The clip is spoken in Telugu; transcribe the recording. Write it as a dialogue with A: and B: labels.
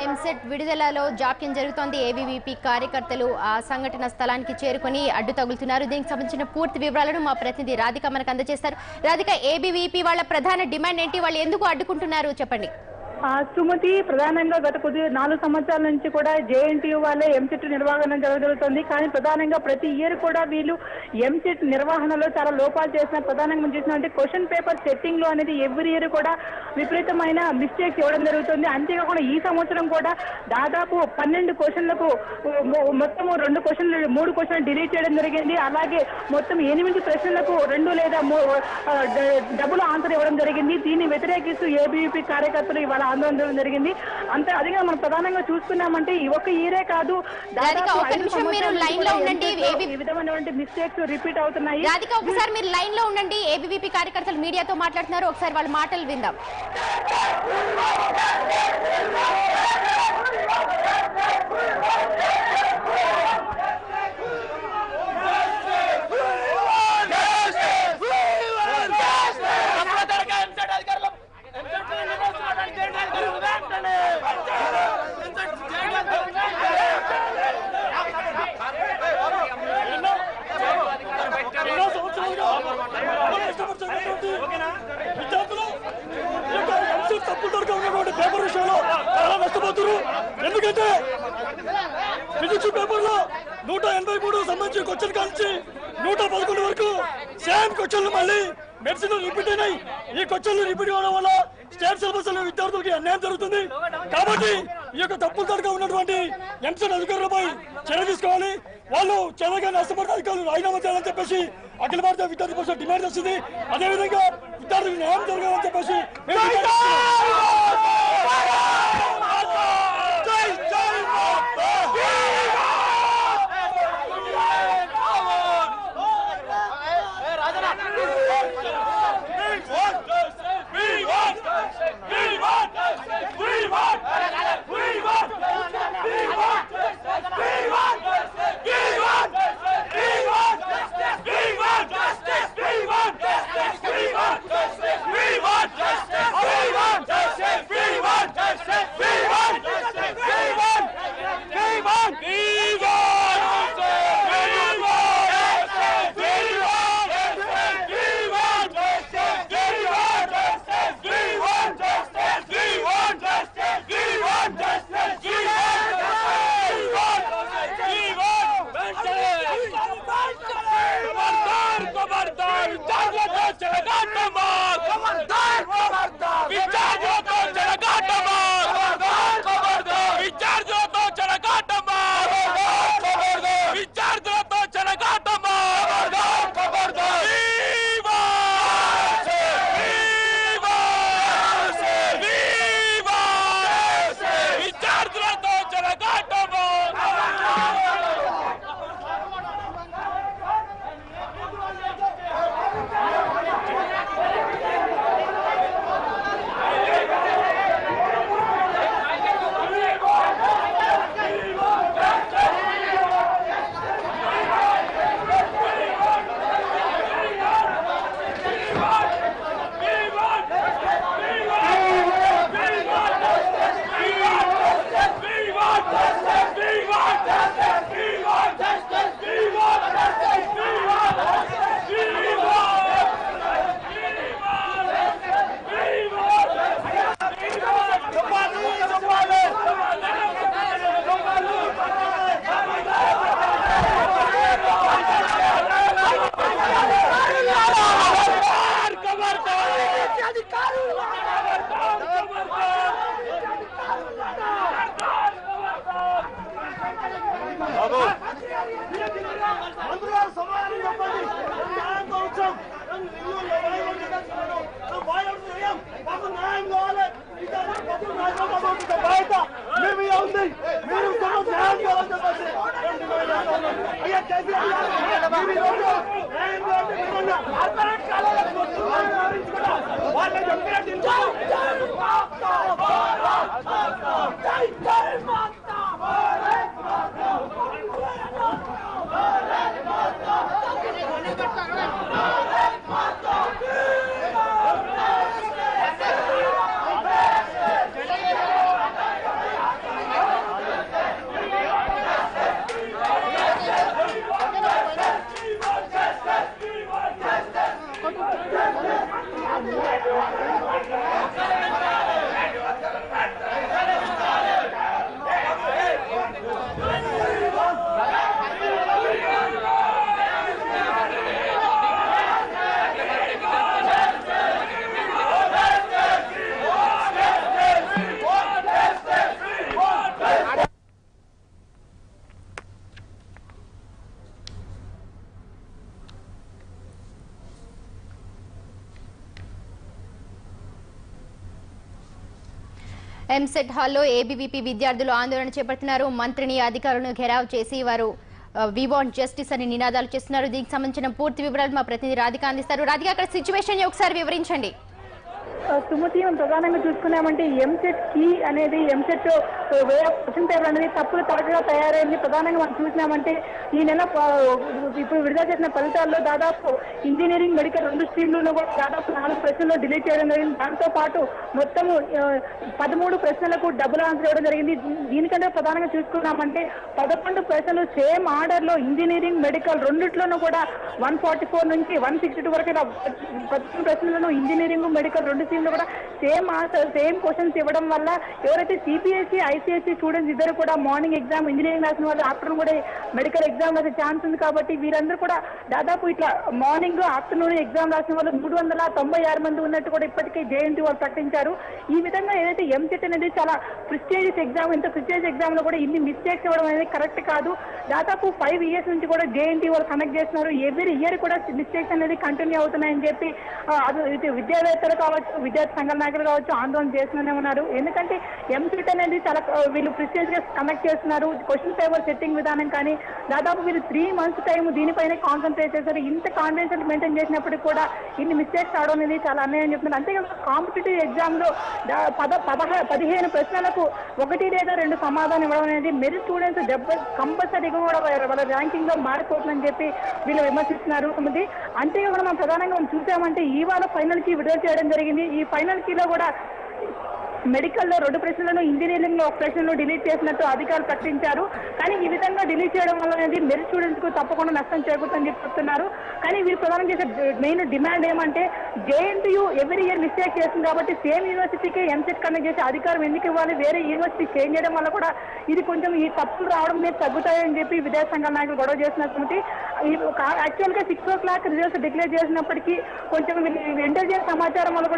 A: ఎంసెట్ విడుదలలో జాప్యం జరుగుతోంది. ఏబీవీపీ కార్యకర్తలు ఆ సంఘటన స్థలానికి చేరుకుని అడ్డు తగులుతున్నారు. దీనికి సంబంధించిన పూర్తి వివరాలను మా ప్రతినిధి రాధిక మనకు అందజేస్తారు. రాధిక, ఏబీవీపీ వాళ్ళ ప్రధాన డిమాండ్ ఏంటి? వాళ్ళు ఎందుకు అడ్డుకుంటున్నారు చెప్పండి.
B: సుమతి, ప్రధానంగా గత 4 సంవత్సరాల నుంచి కూడా జేఎన్టీయూ వాళ్ళే ఎంసెట్ నిర్వహణ జరుగుతుంది. కానీ ప్రధానంగా ప్రతి ఇయర్ కూడా వీళ్ళు ఎంసెట్ నిర్వహణలో చాలా లోపాలు చేసిన ప్రధానంగా చేసినటువంటి క్వశ్చన్ పేపర్ సెట్టింగ్ లో అనేది ఎవ్రీ ఇయర్ కూడా విపరీతమైన మిస్టేక్స్ ఇవ్వడం జరుగుతుంది. అంతేకాకుండా ఈ సంవత్సరం కూడా దాదాపు 12 క్వశ్చన్లకు మొత్తం 3 క్వశ్చన్లు డిలీట్ చేయడం జరిగింది. అలాగే మొత్తం 8 ప్రశ్నలకు 2 లేదా డబుల్ ఆన్సర్ ఇవ్వడం జరిగింది. దీన్ని వ్యతిరేకిస్తూ ఏబీవీపీ కార్యకర్తలు ఇవాళ ఆందోళన జరిగింది. అంతే అదిగా మనం ప్రధానంగా చూసుకున్నామంటే ఈ ఒక్క ఇయరే కాదు, ఈ విధమైనటువంటి మిస్టేక్స్ రిపీట్ అవుతున్నాయి.
A: రాధిక, ఒకసారి మీరు లైన్ లో ఉండండి. ఏబీవీపీ కార్యకర్తలు మీడియాతో మాట్లాడుతున్నారు, ఒకసారి వాళ్ళ మాటలు విందాం.
C: పేపర్ విషయంలో చాలా నష్టపోతున్నారు. ఎందుకంటే ఫిజిక్స్ పేపర్ లో 183 సంబంధించిన క్వశ్చన్ కాల్చి 111 వరకు సేమ్ క్వశ్చన్లు మళ్ళీ మెడిసిన్ రిపీట్ అయినాయి. ఈ క్వశ్చన్లు రిపీట్ అవ్వడం వల్ల స్టేట్ సిలబస్ విద్యార్థులకి అన్యాయం జరుగుతుంది. కాబట్టి ఈ యొక్క తప్పులు తడగా ఉన్నటువంటి ఎంసెట్ అధికారులపై చర్య తీసుకోవాలి. వాళ్ళు చాలా నష్టపడిన అధికారులు రాజీనామా చేయాలని చెప్పేసి అఖిల భారత విద్యార్థి పరిషత్ డిమాండ్ చేస్తుంది. అదేవిధంగా విద్యార్థులకు న్యాయం జరగాలని చెప్పేసి We want
A: ఎంసెట్ హాల్లో ఏబీవీపీ విద్యార్థులు ఆందోళన చేపడుతున్నారు. మంత్రిని అధికారులను ఘెరావ్ చేసి వారు వి వాంట్ జస్టిస్ అని నినాదాలు చేస్తున్నారు. దీనికి సంబంధించిన పూర్తి వివరాలు మా ప్రతినిధి రాధిక అందిస్తారు. రాధిక, అక్కడ సిచ్యువేషన్ ఒకసారి వివరించండి.
B: సుమతి, మనం ప్రధానంగా చూసుకున్నామంటే ఎంసెట్ కీ అనేది EAMCET way of question paper అనేది తప్పులు తరచుగా తయారైంది. ప్రధానంగా మనం చూసినామంటే ఈ నెల ఇప్పుడు విడుదల చేసిన ఫలితాల్లో దాదాపు ఇంజనీరింగ్, మెడికల్ 2 స్ట్రీమ్లను కూడా దాదాపు 4 ప్రశ్నలు డిలీట్ చేయడం జరిగింది. దాంతో పాటు మొత్తము 13 ప్రశ్నలకు డబుల్ ఆన్సర్ ఇవ్వడం జరిగింది. దీనికంటే ప్రధానంగా చూసుకున్నామంటే 11 ప్రశ్నలు సేమ్ ఆర్డర్ లో ఇంజనీరింగ్, మెడికల్ రెండిట్లోనూ కూడా 144 నుంచి 162 వరకు 11 ప్రశ్నలను ఇంజనీరింగ్, మెడికల్ 2 స్ట్రీమ్లు కూడా సేమ్ ఆన్సర్, సేమ్ క్వశ్చన్స్ ఇవ్వడం వల్ల ఎవరైతే సిబిఎస్ఈ, ఐసిఎస్ఈ స్టూడెంట్స్ ఇద్దరు కూడా మార్నింగ్ ఎగ్జామ్ ఇంజనీరింగ్ రాసిన వాళ్ళు ఆఫ్టర్నూన్ కూడా మెడికల్ ఎగ్జామ్ రాసే ఛాన్స్ ఉంది. కాబట్టి వీరందరూ కూడా దాదాపు ఇట్లా మార్నింగ్, ఆఫ్టర్నూన్ ఎగ్జామ్ రాసిన వాళ్ళు 396 మంది ఉన్నట్టు కూడా ఇప్పటికే జేఎన్టీ వాళ్ళు ప్రకటించారు. ఈ విధంగా ఏదైతే ఎంసెట్ అనేది చాలా ప్రిస్టేజియస్ ఎగ్జామ్, ఇంత ప్రిస్టేజియస్ ఎగ్జామ్ లో కూడా ఇన్ని మిస్టేక్స్ ఇవ్వడం అనేది కరెక్ట్ కాదు. దాదాపు 5 years నుంచి కూడా జేఎన్టీ వాళ్ళు కనెక్ట్ చేస్తున్నారు. ఎవ్రీ ఇయర్ కూడా మిస్టేక్స్ అనేది కంటిన్యూ అవుతున్నాయని చెప్పి విద్యావేత్తలు కావచ్చు, విద్యార్థి సంఘాల నాయకులు కావచ్చు ఆందోళన చేస్తూనే ఉన్నారు. ఎందుకంటే ఎంసెట్ అనేది చాలా వీళ్ళు ప్రిస్టేజ్ గా కనెక్ట్ చేస్తున్నారు. క్వశ్చన్ పేపర్ సెట్టింగ్ విధానం కానీ దాదాపు వీళ్ళు 3 months టైం దీనిపైనే కాన్సన్ట్రేట్ చేశారు. ఇంత కాన్ఫిడెన్స్ మెయింటైన్ చేసినప్పటికీ కూడా ఇన్ని మిస్టేక్స్ రావడం అనేది చాలా అన్యాయం చెప్తున్నారు. అంతేకాదు కాంపిటేటివ్ ఎగ్జామ్ లో 15 ప్రశ్నలకు 1 లేదా 2 సమాధానం ఇవ్వడం అనేది మెరిట్ స్టూడెంట్స్ కంపల్సరీగా కూడా వాళ్ళ ర్యాంకింగ్ లో మారిపోతుందని చెప్పి వీళ్ళు విమర్శిస్తున్నారు. అంతేకాకుండా మనం ప్రధానంగా మనం చూసామంటే ఇవాళ ఫైనల్ కి విడుదల చేయడం జరిగింది. ఈ ఫైనల్ కీలో కూడా మెడికల్లో 2 ప్రశ్నలను, ఇంజనీరింగ్ లో 1 ప్రశ్నను డిలీట్ చేసినట్టు అధికారులు ప్రకటించారు. కానీ ఈ విధంగా డిలీట్ చేయడం వల్ల అనేది మెరిట్ స్టూడెంట్స్ కు తప్పకుండా నష్టం చేకూరుతుందని చెప్పి చెప్తున్నారు. కానీ వీరు ప్రధానం చేసే మెయిన్ డిమాండ్ ఏమంటే జేఎన్టీయూ ఎవ్రీ ఇయర్ మిస్టేక్ చేస్తుంది కాబట్టి సేమ్ యూనివర్సిటీకి ఎంసెట్ కండక్ట్ చేసే అధికారం ఎందుకు ఇవ్వాలి, వేరే యూనివర్సిటీ చేంజ్ చేయడం వల్ల కూడా ఇది కొంచెం ఈ తప్పులు రావడం మీద తగ్గుతాయని చెప్పి విద్యార్థి సంఘాల నాయకులు గొడవ చేస్తున్నటువంటి యాక్చువల్ గా 6 o'clock రిజల్ట్స్ డిక్లేర్ చేసినప్పటికీ కొంచెం ఇంటెలిజెన్స్ సమాచారం వల్ల